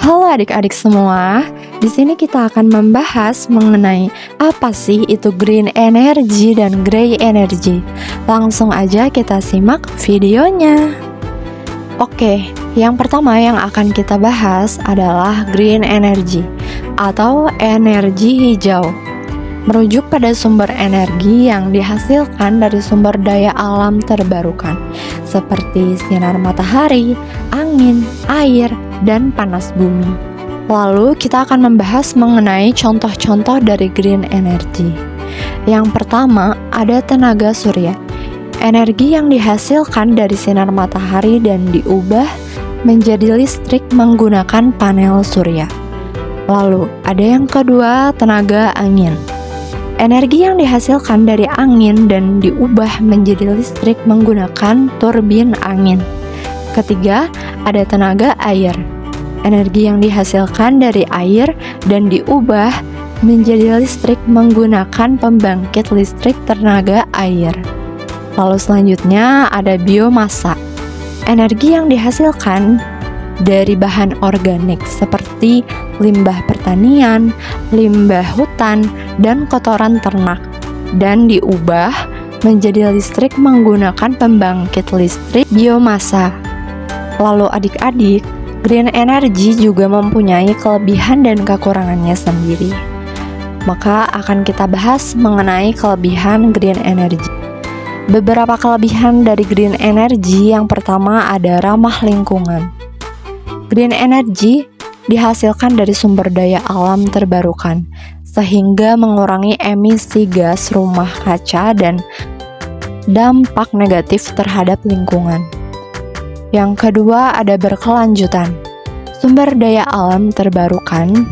Halo adik-adik semua, di sini kita akan membahas mengenai apa sih itu green energy dan gray energy. Langsung aja kita simak videonya. Oke, yang pertama yang akan kita bahas adalah green energy atau energi hijau. Merujuk pada sumber energi yang dihasilkan dari sumber daya alam terbarukan, seperti sinar matahari, angin, air, dan panas bumi. Lalu kita akan membahas mengenai contoh-contoh dari green energy. Yang pertama ada tenaga surya. Energi yang dihasilkan dari sinar matahari dan diubah menjadi listrik menggunakan panel surya. Lalu ada yang kedua tenaga angin. Energi yang dihasilkan dari angin dan diubah menjadi listrik menggunakan turbin angin. Ketiga, ada tenaga air. Energi yang dihasilkan dari air dan diubah menjadi listrik menggunakan pembangkit listrik tenaga air. Lalu selanjutnya ada biomasa. Energi yang dihasilkan dari bahan organik seperti limbah pertanian, limbah hutan, dan kotoran ternak, dan diubah menjadi listrik menggunakan pembangkit listrik biomasa. Lalu adik-adik, green energy juga mempunyai kelebihan dan kekurangannya sendiri. Maka akan kita bahas mengenai kelebihan green energy. Beberapa kelebihan dari green energy yang pertama ada ramah lingkungan. Green energy dihasilkan dari sumber daya alam terbarukan, sehingga mengurangi emisi gas rumah kaca dan dampak negatif terhadap lingkungan. Yang kedua ada berkelanjutan. Sumber daya alam terbarukan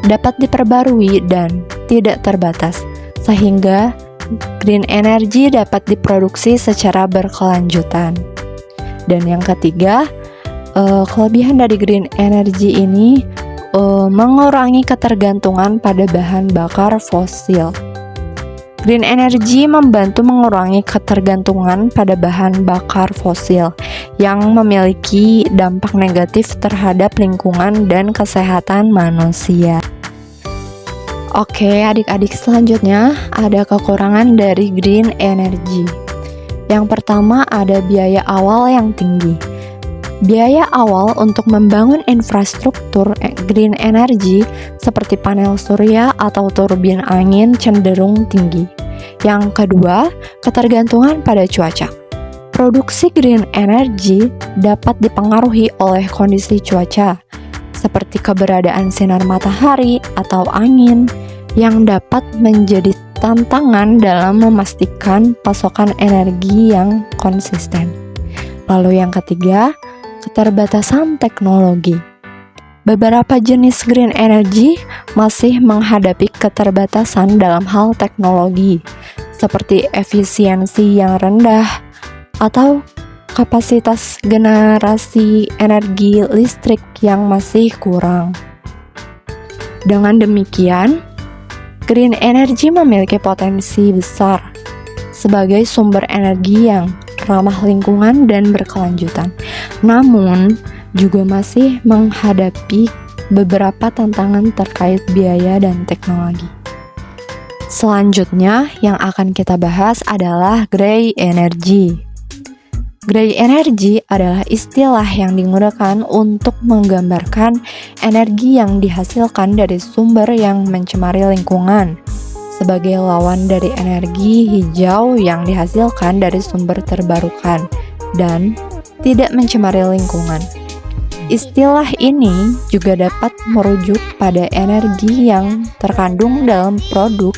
dapat diperbarui dan tidak terbatas, sehingga green energy dapat diproduksi secara berkelanjutan. Dan yang ketiga, kelebihan dari green energy ini mengurangi ketergantungan pada bahan bakar fosil. Green energy membantu mengurangi ketergantungan pada bahan bakar fosil yang memiliki dampak negatif terhadap lingkungan dan kesehatan manusia. Oke, adik-adik, selanjutnya ada kekurangan dari green energy. Yang pertama ada biaya awal yang tinggi. Biaya awal untuk membangun infrastruktur green energy seperti panel surya atau turbin angin cenderung tinggi. Yang kedua, ketergantungan pada cuaca. Produksi green energy dapat dipengaruhi oleh kondisi cuaca, seperti keberadaan sinar matahari atau angin, yang dapat menjadi tantangan dalam memastikan pasokan energi yang konsisten. Lalu yang ketiga, keterbatasan teknologi. Beberapa jenis green energy masih menghadapi keterbatasan dalam hal teknologi, seperti efisiensi yang rendah atau kapasitas generasi energi listrik yang masih kurang. Dengan demikian, green energy memiliki potensi besar sebagai sumber energi yang ramah lingkungan dan berkelanjutan, namun juga masih menghadapi beberapa tantangan terkait biaya dan teknologi. Selanjutnya yang akan kita bahas adalah gray energy. Gray energy adalah istilah yang digunakan untuk menggambarkan energi yang dihasilkan dari sumber yang mencemari lingkungan, sebagai lawan dari energi hijau yang dihasilkan dari sumber terbarukan dan tidak mencemari lingkungan. Istilah ini juga dapat merujuk pada energi yang terkandung dalam produk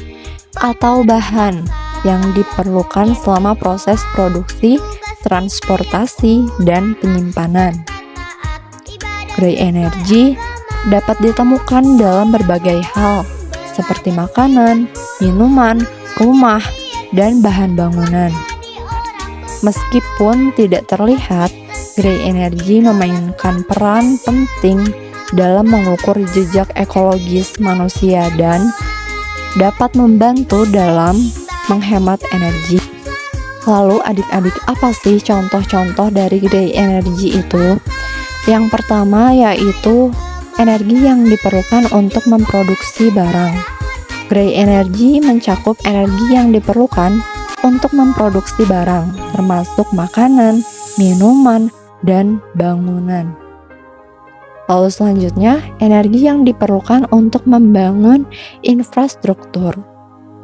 atau bahan yang diperlukan selama proses produksi, transportasi, dan penyimpanan. Gray energy dapat ditemukan dalam berbagai hal, seperti makanan, minuman, rumah, dan bahan bangunan. Meskipun tidak terlihat, gray energy memainkan peran penting dalam mengukur jejak ekologis manusia dan dapat membantu dalam menghemat energi. Lalu adik-adik, apa sih contoh-contoh dari gray energy itu? Yang pertama yaitu energi yang diperlukan untuk memproduksi barang. Gray energy mencakup energi yang diperlukan untuk memproduksi barang, termasuk makanan, minuman, dan bangunan. Lalu selanjutnya, energi yang diperlukan untuk membangun infrastruktur.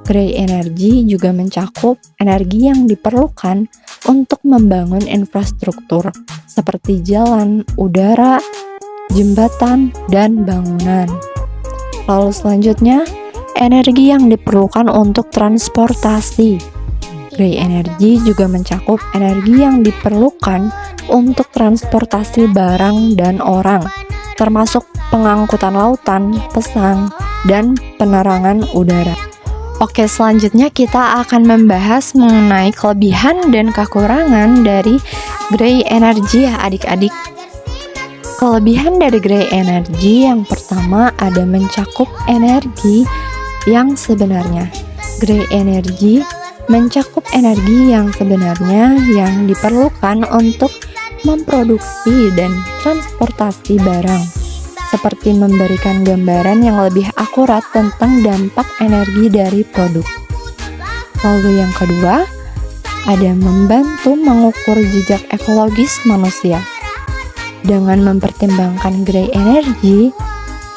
Gray energy juga mencakup energi yang diperlukan untuk membangun infrastruktur seperti jalan, udara, jembatan, dan bangunan. Lalu selanjutnya, energi yang diperlukan untuk transportasi. Gray energy juga mencakup energi yang diperlukan untuk transportasi barang dan orang, termasuk pengangkutan lautan, pesan, dan penerangan udara. Oke, selanjutnya kita akan membahas mengenai kelebihan dan kekurangan dari gray energy ya adik-adik. Kelebihan dari gray energy yang pertama ada mencakup energi yang sebenarnya. Gray energy mencakup energi yang sebenarnya yang diperlukan untuk memproduksi dan transportasi barang, seperti memberikan gambaran yang lebih akurat tentang dampak energi dari produk. Lalu yang kedua, ada membantu mengukur jejak ekologis manusia. Dengan mempertimbangkan gray energy,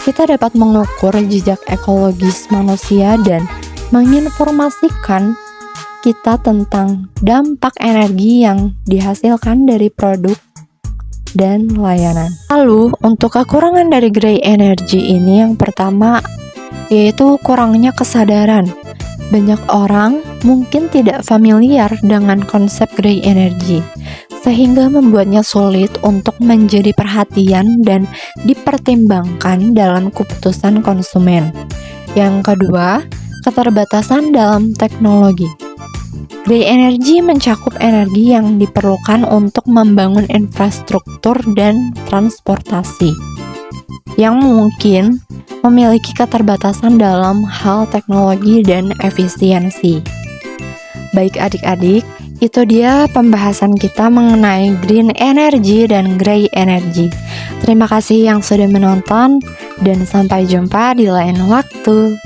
kita dapat mengukur jejak ekologis manusia dan menginformasikan kita tentang dampak energi yang dihasilkan dari produk dan layanan. Lalu, untuk kekurangan dari gray energy ini yang pertama yaitu kurangnya kesadaran. Banyak orang mungkin tidak familiar dengan konsep gray energy, sehingga membuatnya sulit untuk menjadi perhatian dan dipertimbangkan dalam keputusan konsumen. Yang kedua, keterbatasan dalam teknologi. Gray energy mencakup energi yang diperlukan untuk membangun infrastruktur dan transportasi, yang mungkin memiliki keterbatasan dalam hal teknologi dan efisiensi. Baik adik-adik, itu dia pembahasan kita mengenai green energy dan gray energy. Terima kasih yang sudah menonton dan sampai jumpa di lain waktu.